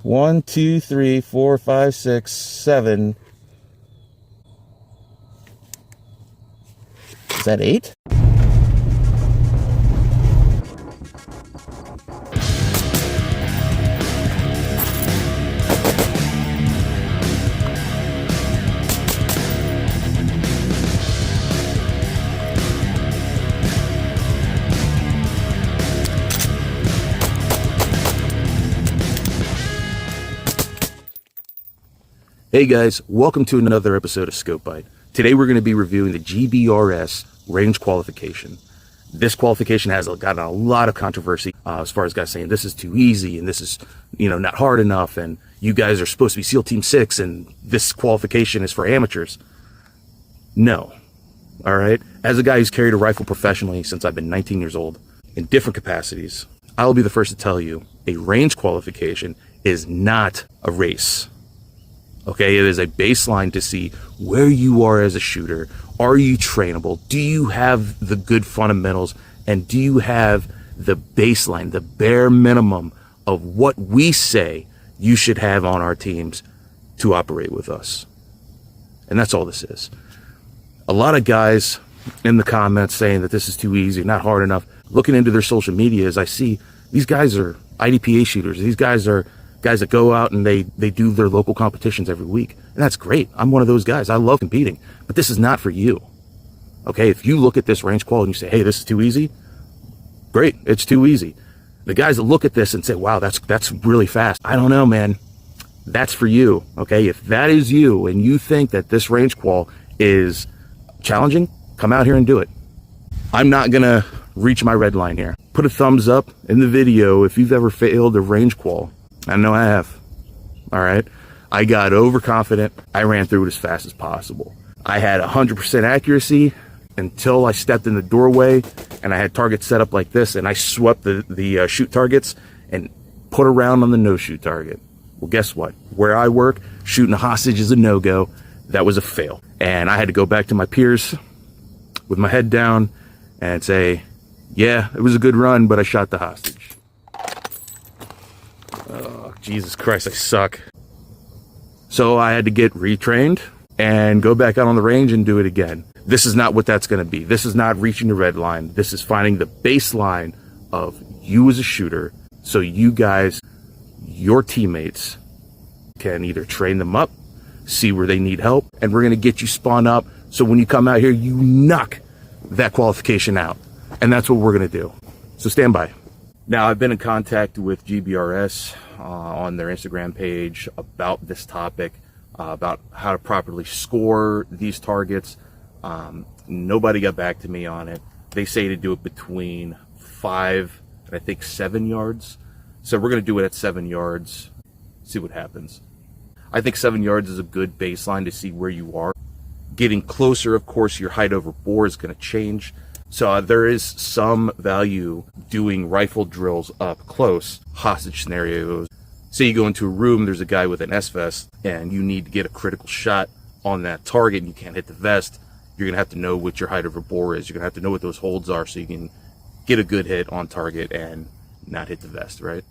1, 2, 3, 4, 5, 6, 7. Is that 8? Hey guys, welcome to another episode of Scope Bite. Today we're going to be reviewing the GBRS range qualification. This qualification has gotten a lot of controversy as far as guys saying this is too easy and this is, not hard enough, and you guys are supposed to be SEAL Team 6 and this qualification is for amateurs. No. All right? As a guy who's carried a rifle professionally since I've been 19 years old in different capacities, I'll be the first to tell you a range qualification is not a race. Okay, it is a baseline to see where you are as a shooter. Are you trainable? Do you have the good fundamentals? And do you have the baseline, the bare minimum of what we say you should have on our teams to operate with us? And that's all this is. A lot of guys in the comments saying that this is too easy, not hard enough. Looking into their social media, as I see, these guys are IDPA shooters. These guys are guys that go out and they do their local competitions every week. And that's great. I'm one of those guys. I love competing. But this is not for you. Okay, if you look at this range qual and you say, hey, this is too easy, great, it's too easy. The guys that look at this and say, wow, that's really fast. I don't know, man. That's for you. Okay, if that is you and you think that this range qual is challenging, come out here and do it. I'm not going to reach my red line here. Put a thumbs up in the video if you've ever failed a range qual. I know I have. All right. I got overconfident. I ran through it as fast as possible. I had 100% accuracy until I stepped in the doorway and I had targets set up like this, and I swept the shoot targets and put a round on the no shoot target. Well, guess what? Where I work, shooting a hostage is a no-go. That was a fail. And I had to go back to my peers with my head down and say, yeah, it was a good run, but I shot the hostage. Oh, Jesus Christ, I suck. So I had to get retrained and go back out on the range and do it again. This is not what that's going to be. This is not reaching the red line. This is finding the baseline of you as a shooter so you guys, your teammates, can either train them up, see where they need help, and we're going to get you spun up so when you come out here, you knock that qualification out. And that's what we're going to do. So stand by. Now, I've been in contact with GBRS on their Instagram page about this topic, about how to properly score these targets. Nobody got back to me on it. They say to do it between 5 and I think 7 yards. So we're going to do it at 7 yards, see what happens. I think 7 yards is a good baseline to see where you are. Getting closer, of course, your height over bore is going to change. So there is some value doing rifle drills up close, hostage scenarios. Say you go into a room, there's a guy with an S-vest, and you need to get a critical shot on that target, and you can't hit the vest. You're going to have to know what your height over bore is. You're going to have to know what those holds are so you can get a good hit on target and not hit the vest, right?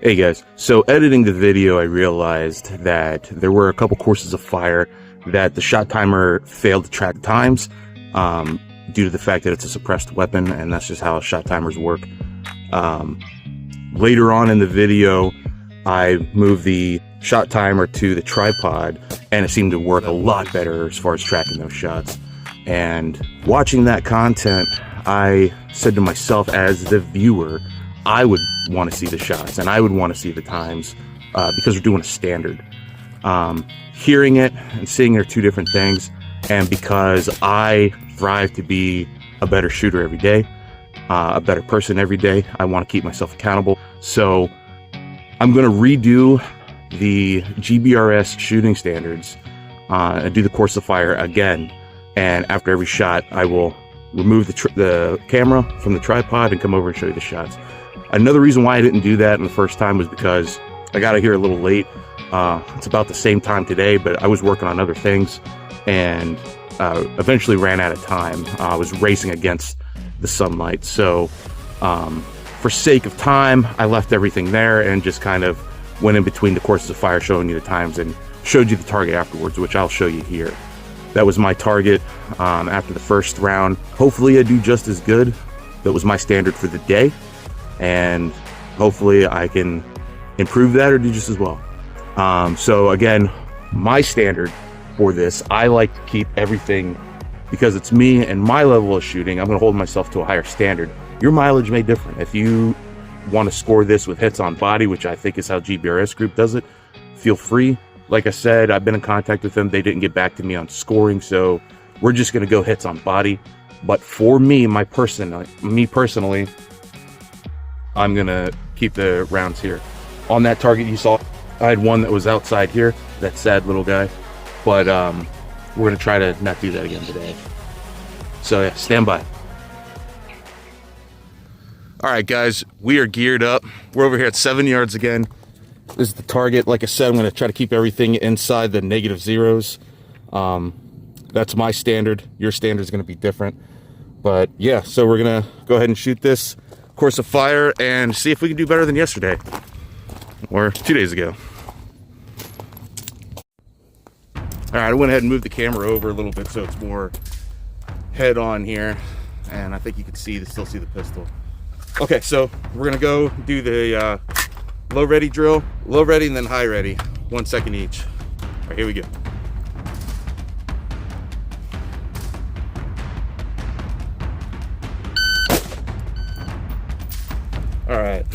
Hey guys, so editing the video, I realized that there were a couple courses of fire that the shot timer failed to track times. Due to the fact that it's a suppressed weapon, and that's just how shot timers work. Later on in the video, I moved the shot timer to the tripod, and it seemed to work a lot better as far as tracking those shots. And watching that content, I said to myself as the viewer, I would want to see the shots, and I would want to see the times because we're doing a standard. Hearing it and seeing it are two different things, and because I strive to be a better shooter every day, a better person every day, I want to keep myself accountable. So I'm going to redo the GBRS Shooting Standards and do the course of fire again. And after every shot, I will remove the camera from the tripod and come over and show you the shots. Another reason why I didn't do that in the first time was because I got here a little late. It's about the same time today, but I was working on other things and eventually ran out of time. I was racing against the sunlight. So for sake of time, I left everything there and just kind of went in between the courses of fire showing you the times and showed you the target afterwards, which I'll show you here. That was my target after the first round. Hopefully I do just as good. That was my standard for the day, and hopefully I can improve that or do just as well. So again, my standard for this, I like to keep everything, because it's me and my level of shooting, I'm gonna hold myself to a higher standard. Your mileage may differ. If you want to score this with hits on body, which I think is how GBRS Group does it, feel free. Like I said, I've been in contact with them. They didn't get back to me on scoring, so we're just gonna go hits on body. But for me, personally, I'm gonna keep the rounds here. On that target you saw, I had one that was outside here, that sad little guy. But we're gonna try to not do that again today. So yeah, stand by. All right, guys, we are geared up. We're over here at 7 yards again. This is the target. Like I said, I'm gonna try to keep everything inside the negative zeros. That's my standard. Your standard is gonna be different. But yeah, so we're gonna go ahead and shoot this course of fire and see if we can do better than yesterday or 2 days ago. All right, I went ahead and moved the camera over a little bit so it's more head on here, and I think you can still see the pistol. Okay, so we're gonna go do the low ready drill, low ready and then high ready, 1 second each. All right, here we go. All right.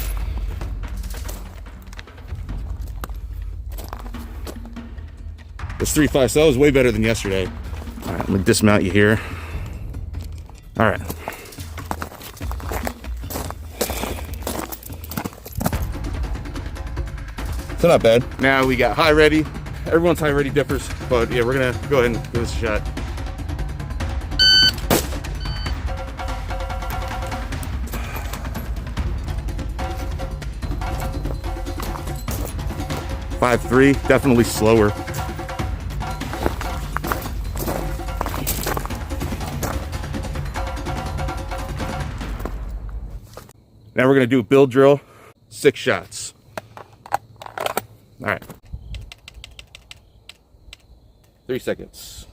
It's 3.5, so that was way better than yesterday. All right, let me dismount you here. All right. So not bad. Now we got high ready. Everyone's high ready differs, but yeah, we're gonna go ahead and give this a shot. .53, definitely slower. Now we're gonna do a build drill, 6 shots. All right. 3 seconds.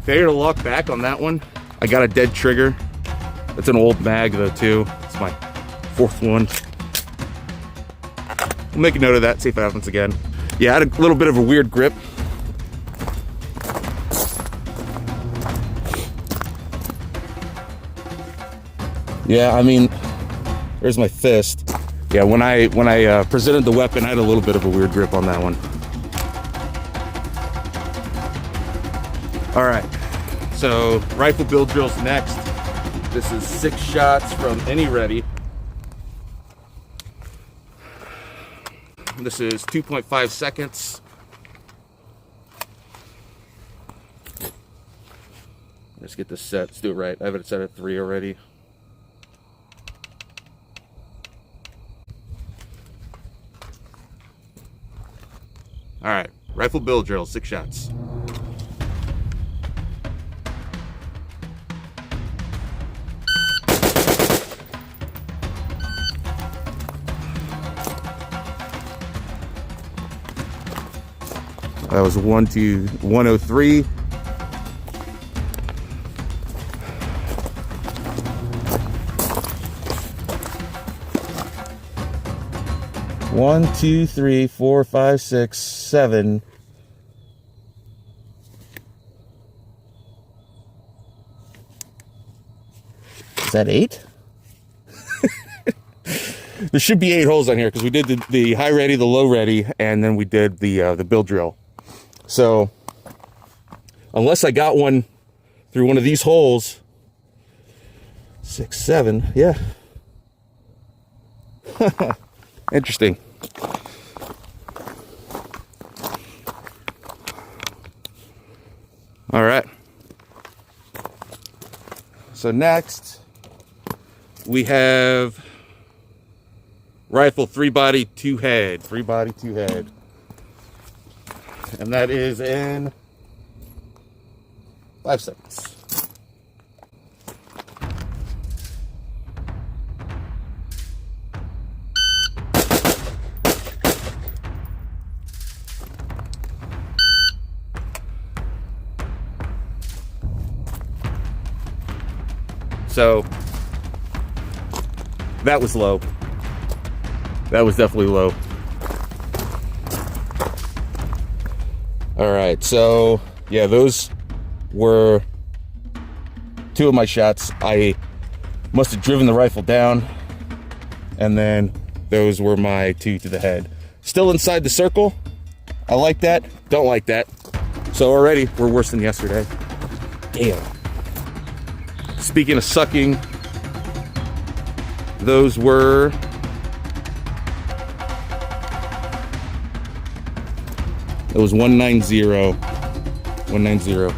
Failure to lock back on that one. I got a dead trigger. It's an old mag though too. It's my 4th one. We'll make a note of that, see if it happens again. Yeah, I had a little bit of a weird grip. Yeah, I mean, there's my fist. Yeah, when I presented the weapon, I had a little bit of a weird grip on that one. All right, so rifle build drill's next. This is 6 shots from any ready. This is 2.5 seconds. Let's get this set. Let's do it right. I have it set at 3 already. All right, rifle build drill, 6 shots. That was 103. One, 2, 3, 4, 5, 6, 7. Is that 8? There should be 8 holes on here because we did the high ready, the low ready, and then we did the build drill. So unless I got one through one of these holes, 6, 7, yeah. Interesting. All right. So next we have rifle 3-body 2-head, 3-body 2-head. And that is in 5 seconds. So that was low. That was definitely low. All right, so yeah, those were 2 of my shots. I must have driven the rifle down, and then those were my 2 to the head. Still inside the circle. I like that, don't like that. So already we're worse than yesterday. Damn. Speaking of sucking, those were it was 190. 190. All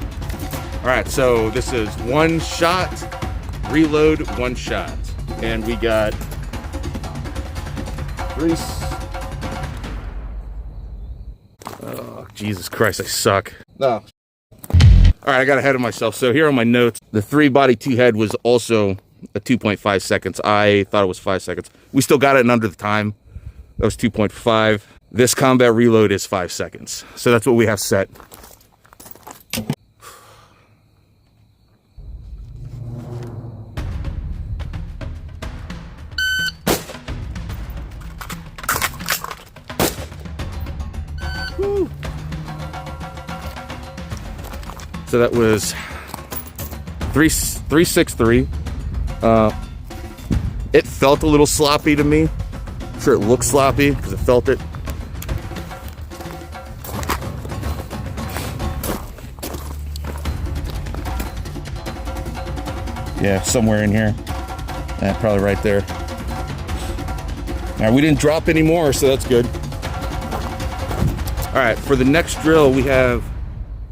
right, so this is 1 shot, reload, 1 shot. And we got 3. Oh, Jesus Christ, I suck. No. All right, I got ahead of myself. So here are my notes. The 3 body 2 head was also a 2.5 seconds. I thought it was 5 seconds. We still got it in under the time. That was 2.5. This combat reload is 5 seconds. So that's what we have set. Woo. So that was 363. It felt a little sloppy to me. I'm sure it looked sloppy because I felt it. Yeah, somewhere in here. Probably right there. All right, we didn't drop any more, so that's good. All right, for the next drill, we have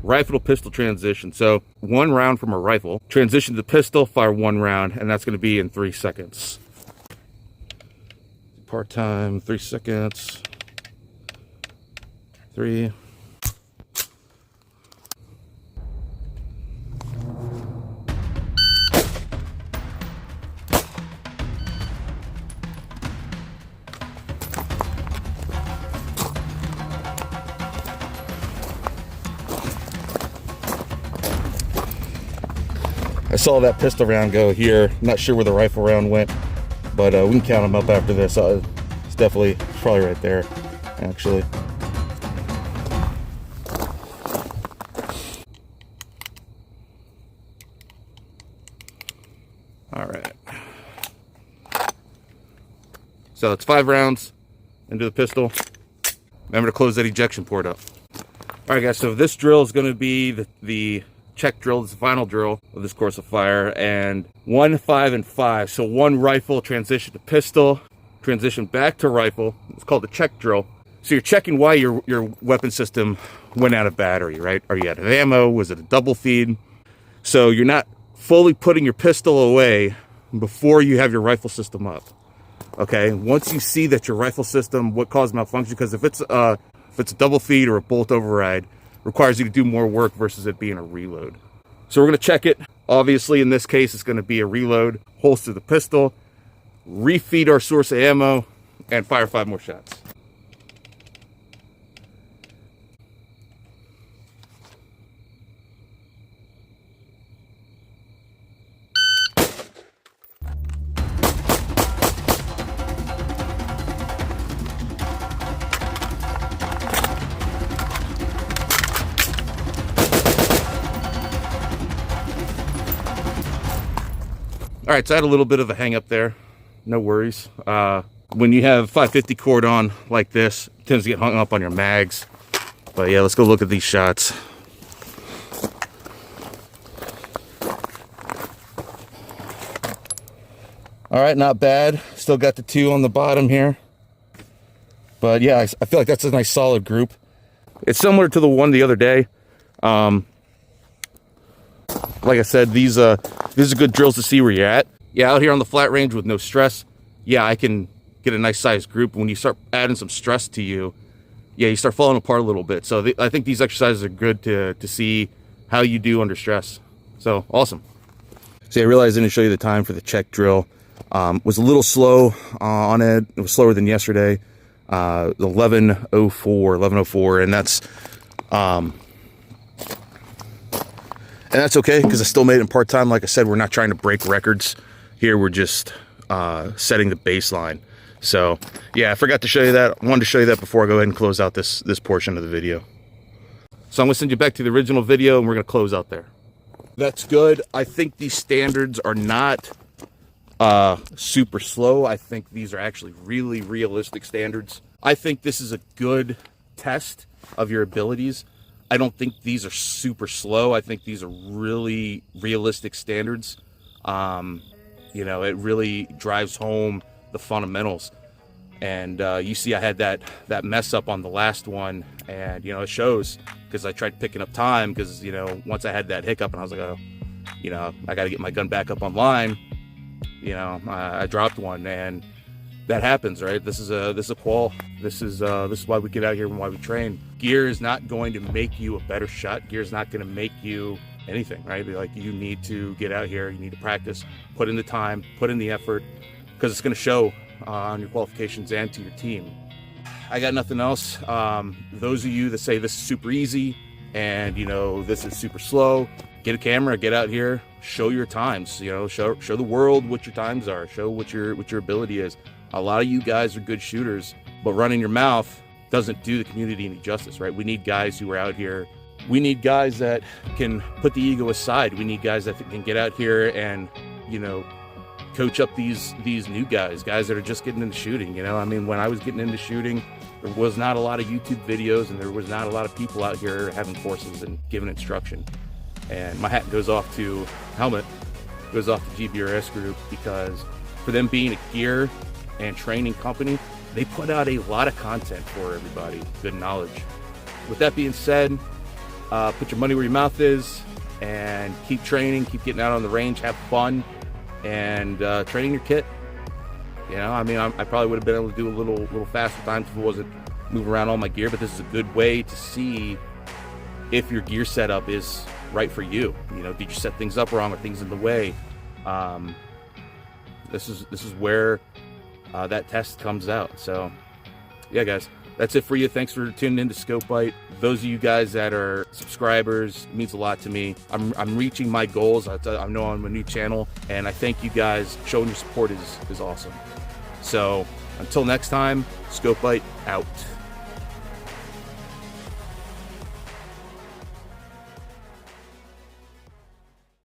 rifle to pistol transition. So 1 round from a rifle, transition to pistol, fire 1 round, and that's going to be in 3 seconds. Part time, 3 seconds. 3. I saw that pistol round go here. Not sure where the rifle round went, but we can count them up after this. It's probably right there, actually. All right. So it's 5 rounds into the pistol. Remember to close that ejection port up. All right, guys, so this drill is going to be the check drill. This is the final drill of this course of fire, and 1, 5, and 5. So 1 rifle, transition to pistol, transition back to rifle. It's called the check drill. So you're checking why your weapon system went out of battery, right? Are you out of ammo? Was it a double feed? So you're not fully putting your pistol away before you have your rifle system up. Okay, once you see that your rifle system, what caused malfunction, because if it's a double feed or a bolt override, requires you to do more work versus it being a reload. So we're going to check it. Obviously, in this case, it's going to be a reload, holster the pistol, refeed our source of ammo, and fire 5 more shots. All right, so I had a little bit of a hang up there. No worries. When you have 550 cord on like this, it tends to get hung up on your mags. But yeah, let's go look at these shots. All right, not bad. Still got the 2 on the bottom here. But yeah, I feel like that's a nice solid group. It's similar to the one the other day. Like I said, these are good drills to see where you're at. Yeah, out here on the flat range with no stress, yeah, I can get a nice sized group. When you start adding some stress to you, yeah, you start falling apart a little bit. So I think these exercises are good to see how you do under stress. So awesome. See, I realized I didn't show you the time for the check drill. Was a little slow on it. It was slower than yesterday. 11:04, and that's And that's okay, because I still made it in part-time. Like I said, we're not trying to break records here. We're just setting the baseline. So yeah, I forgot to show you that. I wanted to show you that before I go ahead and close out this portion of the video. So I'm gonna send you back to the original video, and we're gonna close out there. That's good. I think these standards are not super slow. I think these are actually really realistic standards. I think this is a good test of your abilities. I don't think these are super slow. I think these are really realistic standards. You know, it really drives home the fundamentals. And you see I had that mess up on the last one, and, you know, it shows, because I tried picking up time, because, you know, once I had that hiccup and I was like, oh, you know, I got to get my gun back up online, you know, I dropped one, and that happens, right? This is a qual. This is why we get out here and why we train. Gear is not going to make you a better shot. Gear is not going to make you anything, right? Like, you need to get out here, you need to practice, put in the time, put in the effort, because it's going to show on your qualifications and to your team. I got nothing else. Those of you that say this is super easy and, you know, this is super slow, get a camera, get out here, show your times, you know, show the world what your times are, show what your ability is. A lot of you guys are good shooters, but running your mouth doesn't do the community any justice, right? We need guys who are out here. We need guys that can put the ego aside. We need guys that can get out here and, you know, coach up these new guys that are just getting into shooting. You know, I mean, when I was getting into shooting, there was not a lot of YouTube videos, and there was not a lot of people out here having courses and giving instruction. And my hat goes off to Helmet, goes off to GBRS Group, because for them being a gear and training company, they put out a lot of content for everybody, good knowledge. With that being said, put your money where your mouth is, and keep training, keep getting out on the range, have fun, and training your kit. You know, I mean, I probably would have been able to do a little faster times if it wasn't moving around all my gear, but this is a good way to see if your gear setup is right for you. You know, did you set things up wrong, or things in the way? This is where that test comes out. So yeah, guys, that's it for you. Thanks for tuning in to Scope Bite. Those of you guys that are subscribers, it means a lot to me. I'm reaching my goals. I know I'm a new channel, and I thank you guys. Showing your support is awesome. So until next time, Scope Bite out.